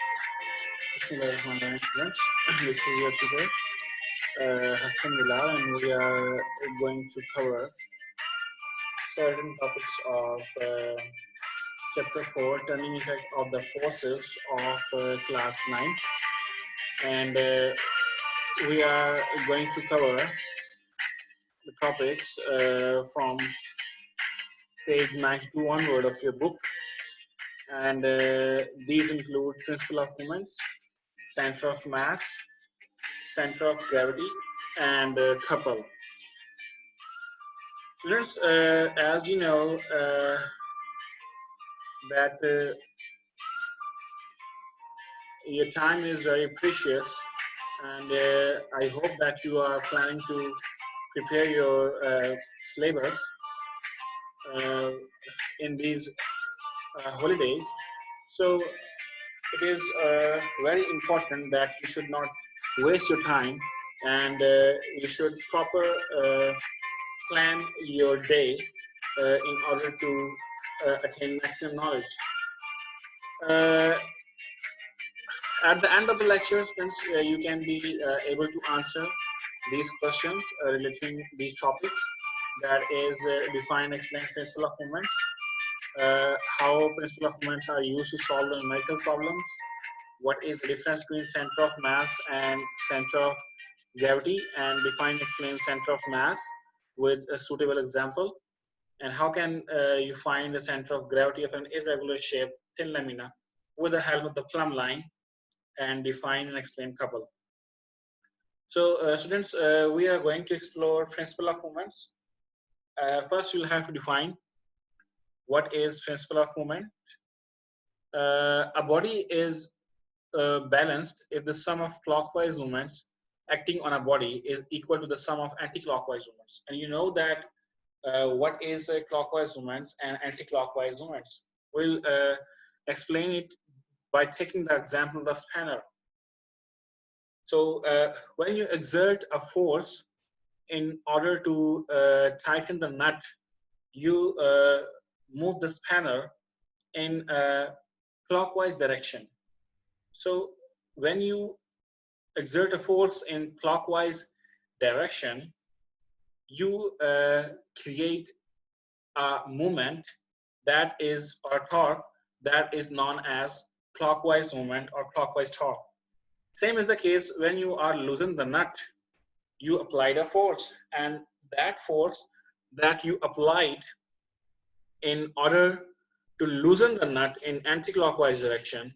Bismillahirrahmanirrahim, students. This is your tutor, Hassan Bilal, and we are going to cover certain topics of chapter 4, turning effect of the forces of class 9. And we are going to cover the topics from page 92 onward of your book. And these include principle of moments, center of mass, center of gravity, and couple. Students, as you know, that your time is very precious, and I hope that you are planning to prepare your syllabus in these holidays. So it is very important that you should not waste your time, and you should proper plan your day in order to attain maximum knowledge. At the end of the lecture, students, you can be able to answer these questions relating these topics. That is, define, explain principle of moments, how principle of moments are used to solve the numerical problems, what is the difference between center of mass and center of gravity, and define, explain center of mass with a suitable example, and how can you find the center of gravity of an irregular shape thin lamina with the help of the plumb line, and define and explain couple. So students, we are going to explore principle of moments. First, you'll have to define what is principle of moment. A body is balanced if the sum of clockwise movements acting on a body is equal to the sum of anti-clockwise movements. And you know that what is clockwise movements and anti-clockwise movements. We'll explain it by taking the example of the spanner. So when you exert a force in order to tighten the nut, you move the spanner in a clockwise direction. So when you exert a force in clockwise direction, you create a movement that is, or torque, that is known as clockwise movement or clockwise torque. Same is the case when you are loosening the nut. You applied a force, and that force that you applied in order to loosen the nut in anti-clockwise direction,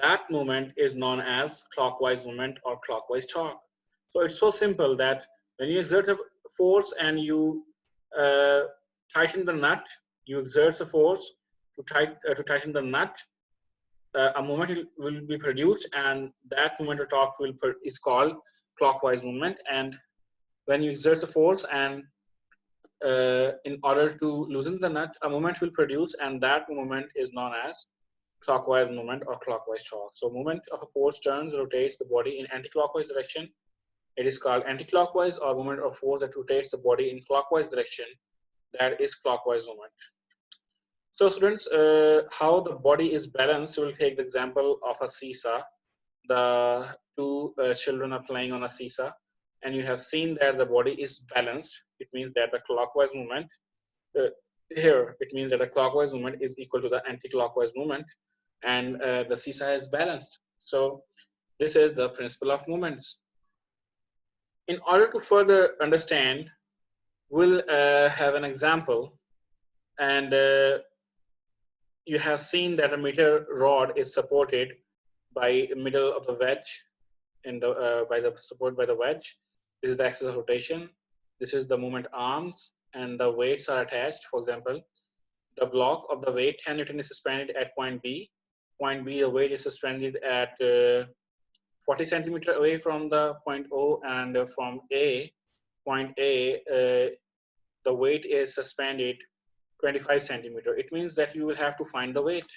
that movement is known as clockwise movement or clockwise torque. So it's so simple that when you exert a force and you tighten the nut, you exert the force to tighten the nut, a movement will be produced, and that movement or torque is called clockwise movement. And when you exert the force and in order to loosen the nut, a movement will produce, and that movement is known as clockwise movement or clockwise torque. So movement of a force turns, rotates the body in anti-clockwise direction. It is called anti-clockwise, or movement of force that rotates the body in clockwise direction. That is clockwise movement. So students, how the body is balanced, we'll take the example of a seesaw. The two children are playing on a seesaw, and you have seen that the body is balanced. It means that the clockwise movement, here, it means that the clockwise movement is equal to the anti-clockwise movement, and the seesaw is balanced. So this is the principle of moments. In order to further understand, we'll have an example, and you have seen that a meter rod is supported by the middle of the wedge, in the by the support by the wedge. This is the axis of rotation. This is the moment arms, and the weights are attached. For example, the block of the weight 10 Newton is suspended at point B. Point B, the weight is suspended at 40 centimeter away from the point O, and from A, point A, the weight is suspended 25 centimeter. It means that you will have to find the weight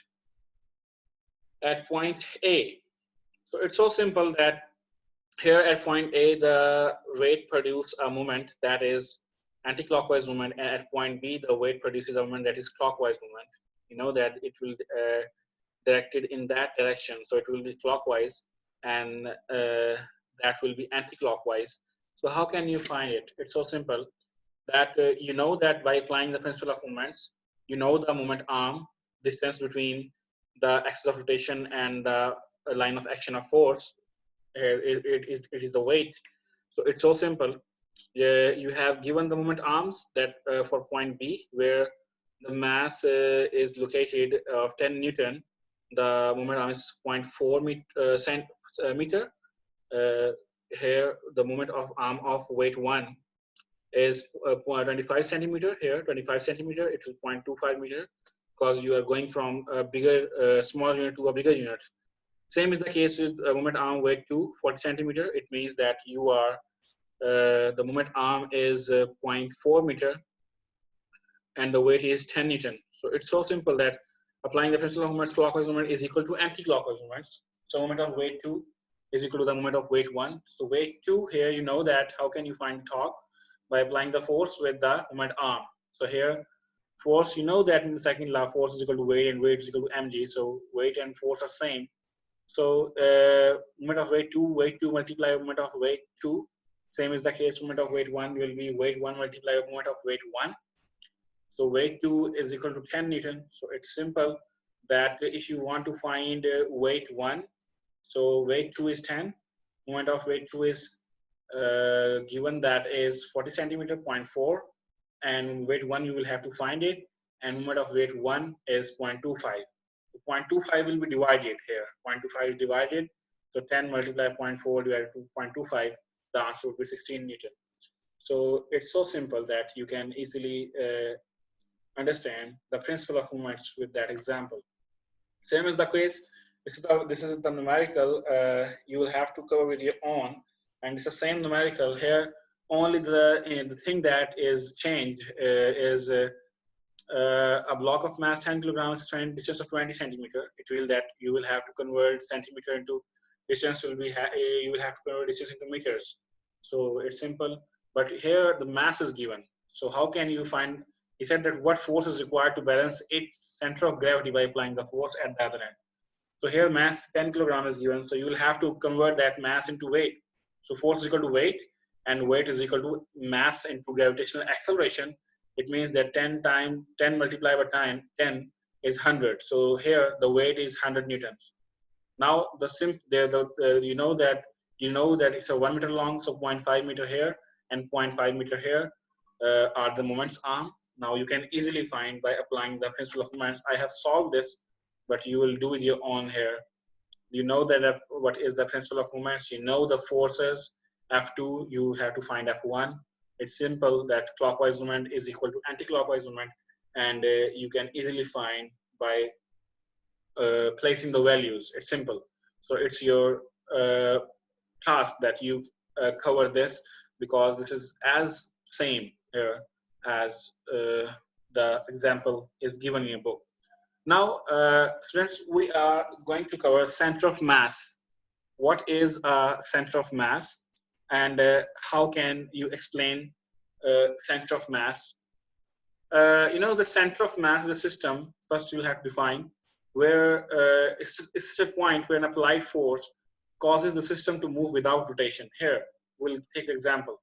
at point A. So it's so simple that here at point A, the weight produces a moment that is anti-clockwise movement, and at point B, the weight produces a moment that is clockwise movement. You know that it will directed in that direction. So it will be clockwise, and that will be anti-clockwise. So how can you find it? It's so simple that you know that by applying the principle of moments, you know the moment arm, distance between the axis of rotation and the line of action of force. It is the weight. So it's so simple. You have given the moment arms that for point B, where the mass is located of 10 Newton, the moment arm is 0.4 meter. Uh, Here, the moment of arm of weight 1 is 25 centimeter. Here, 25 centimeter, it will 0.25 meter, because you are going from a bigger, small unit to a bigger unit. Same is the case with moment arm weight 2, 40 centimeter. It means that you are the moment arm is 0.4 meter and the weight is 10 Newton. So it's so simple that applying the principle of moments, clockwise moment is equal to anti-clockwise moments. So moment of weight 2 is equal to the moment of weight 1. So weight 2 here, you know that how can you find torque? By applying the force with the moment arm. So here, force, you know that in the second law, force is equal to weight and weight is equal to mg. So weight and force are same. So moment of weight 2 multiply moment of weight 2. Same is the case, moment of weight 1 will be weight 1 multiply moment of weight 1. So weight 2 is equal to 10 Newton. So it's simple that if you want to find weight 1, so weight 2 is 10, moment of weight 2 is given that is 40 centimeter, 0.4, and weight 1 you will have to find it, and moment of weight 1 is 0.25. 0.25 will be divided here. 0.25 is divided, so 10 multiplied 0.4 divided to 0.25, the answer would be 16 Newton. So it's so simple that you can easily understand the principle of moments with that example. Same as the case, this is the numerical you will have to cover with your own, and it's the same numerical here. Only the thing that is changed is a block of mass 10 kilograms, distance of 20 centimeter. It will that you will have to convert centimeter into distance. Will be you will have to convert distance into meters. So it's simple. But here the mass is given. So how can you find? He said that what force is required to balance its center of gravity by applying the force at the other end. So here mass 10 kilogram is given. So you will have to convert that mass into weight. So force is equal to weight, and weight is equal to mass into gravitational acceleration. It means that 10 multiplied by 10 is 100. So here the weight is 100 newtons. Now you know that it's a 1 meter long, so 0.5 meter here and 0.5 meter here are the moments arm. Now you can easily find by applying the principle of moments. I have solved this, but you will do it your own here. You know that what is the principle of moments. You know the forces. F2, you have to find F1. It's simple that clockwise moment is equal to anti-clockwise moment, and you can easily find by placing the values. It's simple. So it's your task that you cover this, because this is as same here as the example is given in your book. Now, students, we are going to cover center of mass. What is a center of mass, and how can you explain center of mass? You know, the center of mass of the system, first you have to define where it's a point where an applied force causes the system to move without rotation. Here, we'll take an example.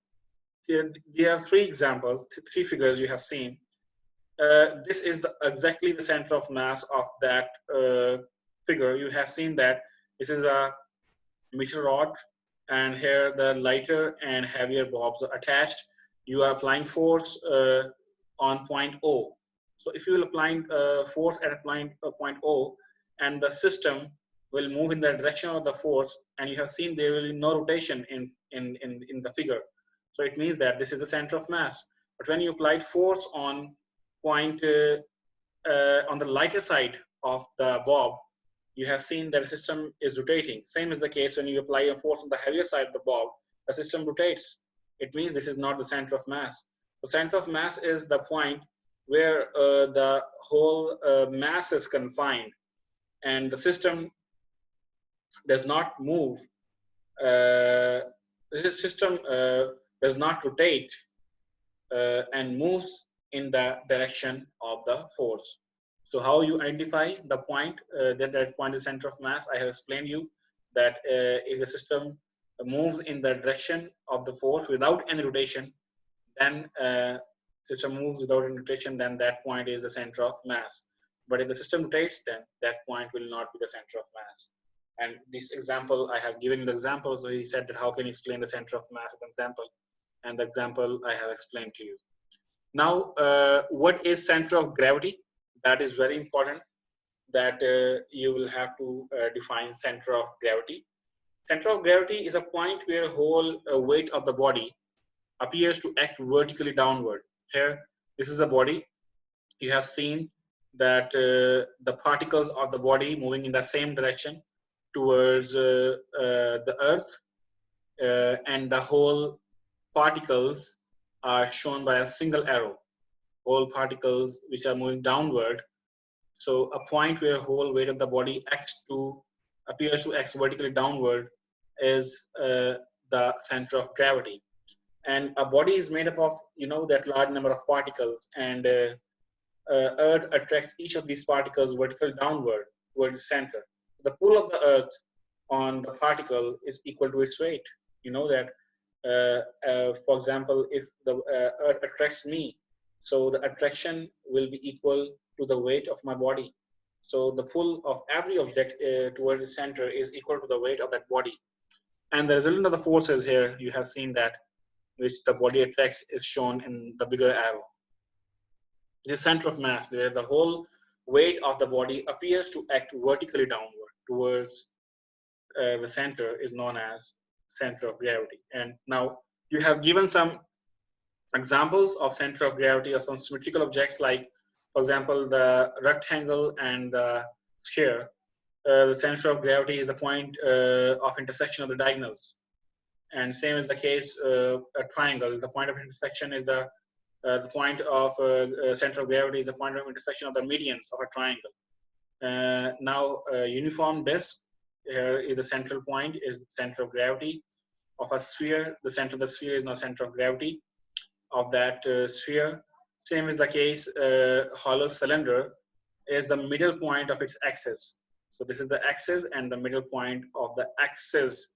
There are three examples, three figures you have seen. This is exactly the center of mass of that figure. You have seen that this is a meter rod, and here the lighter and heavier bobs are attached. You are applying force on point O. So if you will apply force at point O, and the system will move in the direction of the force, and you have seen there will be no rotation in the figure. So it means that this is the center of mass. But when you applied force on point on the lighter side of the bob, you have seen that the system is rotating. Same is the case when you apply a force on the heavier side of the bob, the system rotates. It means this is not the center of mass. The center of mass is the point where the whole mass is confined, and the system does not move. The system does not rotate and moves in the direction of the force. So how you identify the point, that point is center of mass. I have explained you that if the system moves in the direction of the force without any rotation, then system moves without any rotation, then that point is the center of mass. But if the system rotates, then that point will not be the center of mass. And this example, I have given the example. So he said that how can you explain the center of mass with an example? And the example I have explained to you. Now, what is center of gravity? That is very important, that you will have to define center of gravity. Center of gravity is a point where whole weight of the body appears to act vertically downward. Here, this is the body. You have seen that the particles of the body moving in the same direction towards the earth, and the whole particles are shown by a single arrow. All particles which are moving downward. So a point where whole weight of the body appears to act vertically downward is the center of gravity. And a body is made up of, that large number of particles, and Earth attracts each of these particles vertically downward toward the center. The pull of the Earth on the particle is equal to its weight. You know that, for example, if the Earth attracts me, so the attraction will be equal to the weight of my body. So the pull of every object towards the center is equal to the weight of that body. And the resultant of the forces here, you have seen that, which the body attracts, is shown in the bigger arrow. The center of mass, where the whole weight of the body appears to act vertically downward towards the center, is known as center of gravity. And now you have given some examples of center of gravity of some symmetrical objects, like, for example, the rectangle and the sphere. The center of gravity is the point of intersection of the diagonals. And same is the case, a triangle. The point of intersection is the point of center of gravity is the point of intersection of the medians of a triangle. Now, uniform disk, here is the central point, is the center of gravity of a sphere. The center of the sphere is now center of gravity of that sphere. Same is the case, hollow cylinder is the middle point of its axis. So this is the axis, and the middle point of the axis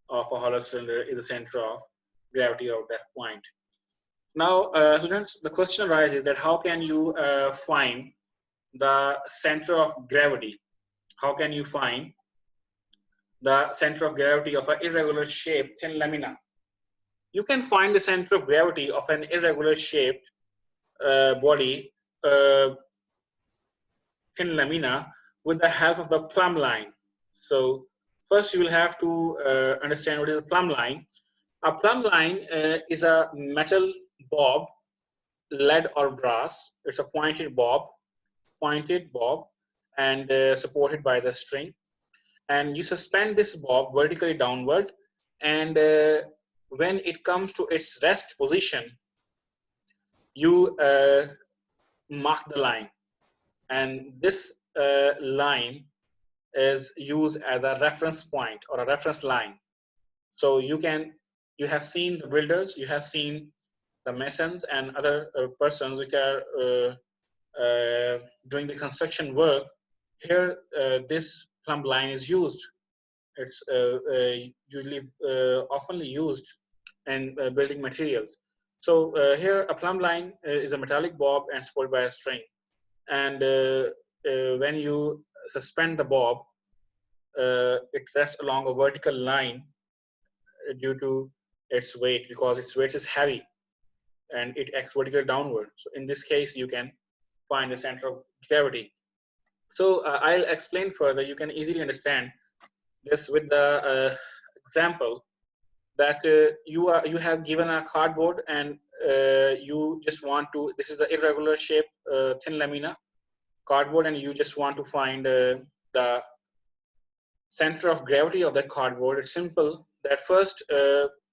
of a hollow cylinder is the center of gravity of that point. Now, students, the question arises that how can you find the center of gravity? How can you find the center of gravity of an irregular shaped thin lamina? You can find the center of gravity of an irregular shaped body, thin lamina, with the help of the plumb line. So first you will have to understand what is a plumb line. A plumb line is a metal bob, lead or brass. It's a pointed bob, and supported by the string. And you suspend this bob vertically downward, and when it comes to its rest position, you mark the line, and this line is used as a reference point or a reference line. So you have seen the builders, you have seen the masons and other persons which are doing the construction work. Here, this plumb line is used. It's usually oftenly used in building materials. So here, a plumb line is a metallic bob and supported by a string. And when you suspend the bob, it rests along a vertical line due to its weight, because its weight is heavy and it acts vertically downward. So in this case, you can find the center of gravity. So I'll explain further. You can easily understand this with the example that you have given a cardboard, and you just want to, this is the irregular shape thin lamina cardboard, and you just want to find the center of gravity of that cardboard. It's simple, that first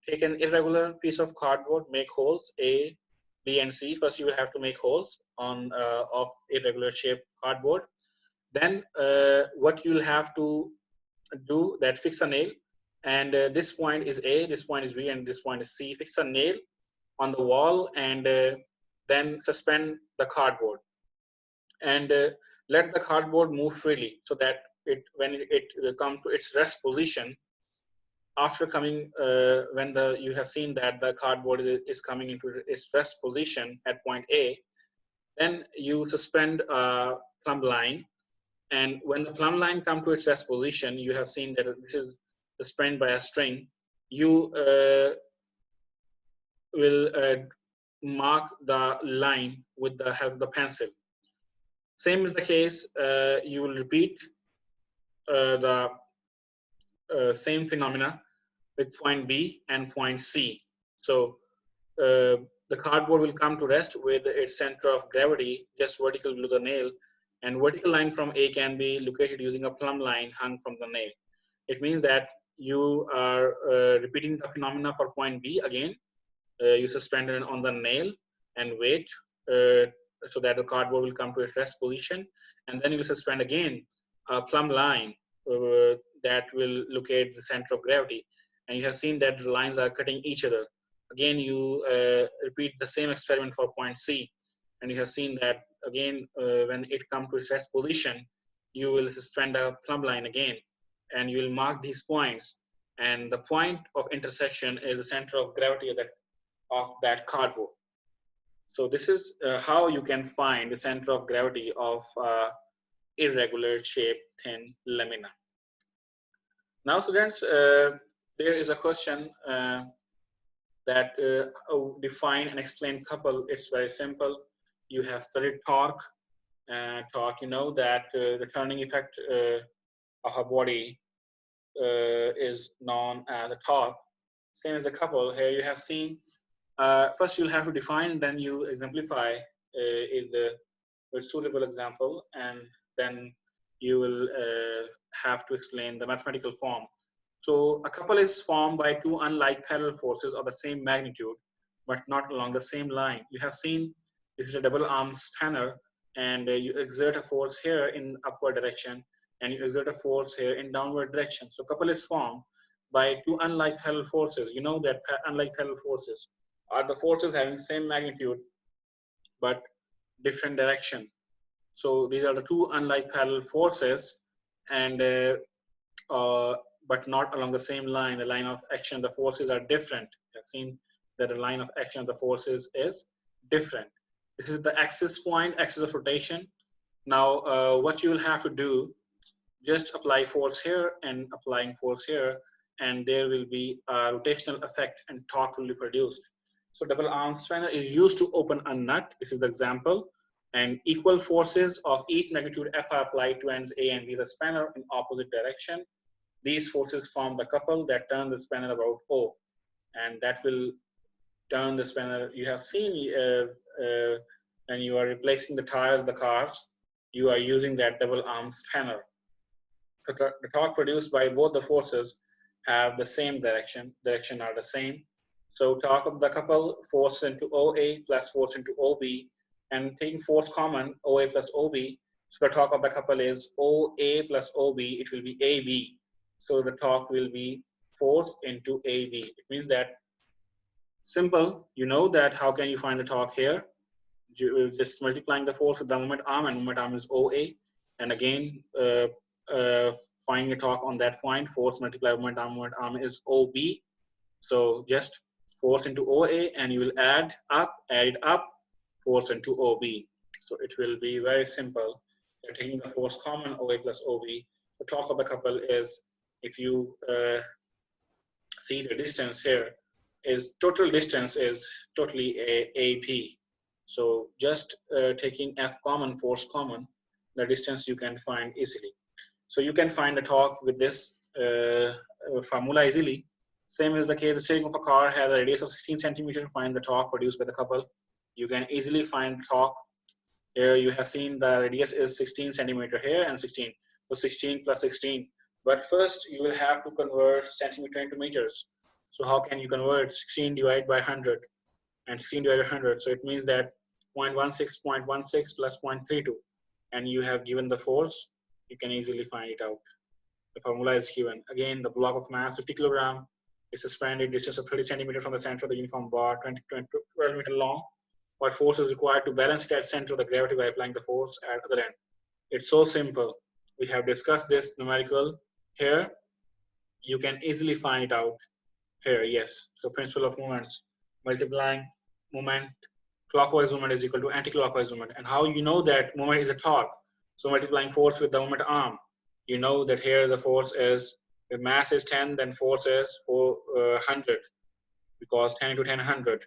take an irregular piece of cardboard, make holes A, B, and C. First you will have to make holes on of irregular shaped cardboard. Then what you'll have to do, that fix a nail, and this point is A, this point is B, and this point is C. Fix a nail on the wall, and then suspend the cardboard. And Let the cardboard move freely so that when it comes to its rest position, after coming when you have seen that the cardboard is coming into its rest position at point A, then you suspend a plumb line, and when the plumb line come to its rest position, you have seen that this is suspended by a string. You will mark the line with the help of the pencil. Same is the case, you will repeat the same phenomena with point B and point C. So the cardboard will come to rest with its center of gravity just vertical below the nail, and vertical line from A can be located using a plumb line hung from the nail. It means that you are repeating the phenomena for point B again. You suspend it on the nail and wait so that the cardboard will come to its rest position, and then you will suspend again a plumb line that will locate the center of gravity, and you have seen that the lines are cutting each other. Again, you repeat the same experiment for point C, and you have seen that again when it comes to its rest position, you will suspend a plumb line again, and you will mark these points, and the point of intersection is the center of gravity of that cardboard. So this is how you can find the center of gravity of irregular shaped thin lamina. Now students, there is a question that define and explain couple. It's very simple. You have studied torque. Torque, you know that the turning effect of a body is known as a torque. Same as the couple. Here you have seen. First, you'll have to define, then you exemplify is the suitable example, and then you will have to explain the mathematical form. So a couple is formed by two unlike parallel forces of the same magnitude, but not along the same line. You have seen this is a double arm spanner, and you exert a force here in upward direction, and you exert a force here in downward direction. So couple is formed by two unlike parallel forces. You know that unlike parallel forces are the forces having same magnitude but different direction. So these are the two unlike parallel forces, and but not along the same line. The line of action, the forces are different. You have seen that the line of action of the forces is different. This is the axis point, axis of rotation. Now, what you will have to do, just apply force here and applying force here, and there will be a rotational effect and torque will be produced. So double arm spanner is used to open a nut. This is the example. And equal forces of each magnitude F are applied to ends A and B of the spanner in opposite direction. These forces form the couple that turn the spanner about O, and that will turn the spanner. You have seen when you are replacing the tires of the cars, you are using that double arm spanner. The torque produced by both the forces have the same direction are the same. So torque of the couple, force into OA plus force into OB, and taking force common, OA plus OB. So the torque of the couple is OA plus OB, it will be AB. So the torque will be force into AB. It means that simple, you know that how can you find the torque here? Just multiplying the force with the moment arm, and moment arm is OA. And again, finding a torque on that point, force multiplied moment arm is OB. So just force into OA, and you will add it up, force into OB. So it will be very simple. You're taking the force common, OA plus OB. The torque of the couple is, if you see the distance here, is total distance is totally AP. So just taking F common, force common, the distance you can find easily. So you can find the torque with this formula easily. Same as the case, the steering of a car has a radius of 16 centimeters. Find the torque produced by the couple. You can easily find torque. Here you have seen the radius is 16 centimeter here and 16. So 16 plus 16. But first you will have to convert centimeter into meters. So how can you convert 16 divided by 100 and 16 divided by 100? So it means that 0.16 plus 0.32, and you have given the force. You can easily find it out. The formula is given. Again, the block of mass 50 kilogram. It's suspended distance of 30 centimeters from the center of the uniform bar, 12 meter long. What force is required to balance it at center of the gravity by applying the force at other end? It's so simple. We have discussed this numerical here. You can easily find it out here. Yes. So principle of moments, multiplying moment, clockwise movement is equal to anti-clockwise movement. And how you know that moment is a torque? So multiplying force with the moment arm, you know that here the force is, the mass is 10, then force is 400, because 10 into 10, 100.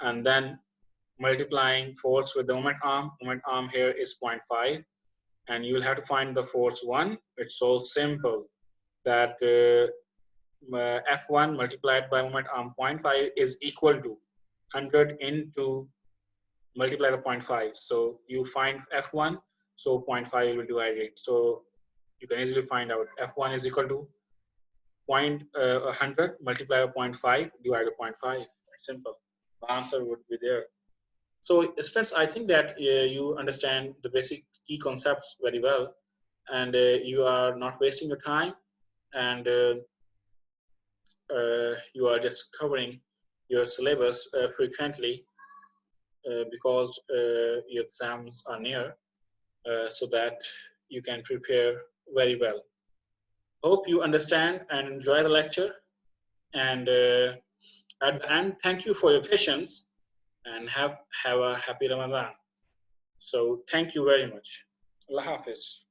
And then multiplying force with the moment arm here is 0.5. And you will have to find the force 1. It's so simple that F1 multiplied by moment arm 0.5 is equal to 100 into multiplied by 0.5. So you find F1, so 0.5 will divide it. So you can easily find out F1 is equal to 100 multiplied by 0.5 divided by 0.5. Simple. The answer would be there. So students, I think that you understand the basic key concepts very well, and you are not wasting your time, and you are just covering your syllabus frequently because your exams are near, so that you can prepare very well. Hope you understand and enjoy the lecture, and at the end, thank you for your patience, and have a happy Ramadan. So thank you very much. Allah Hafiz.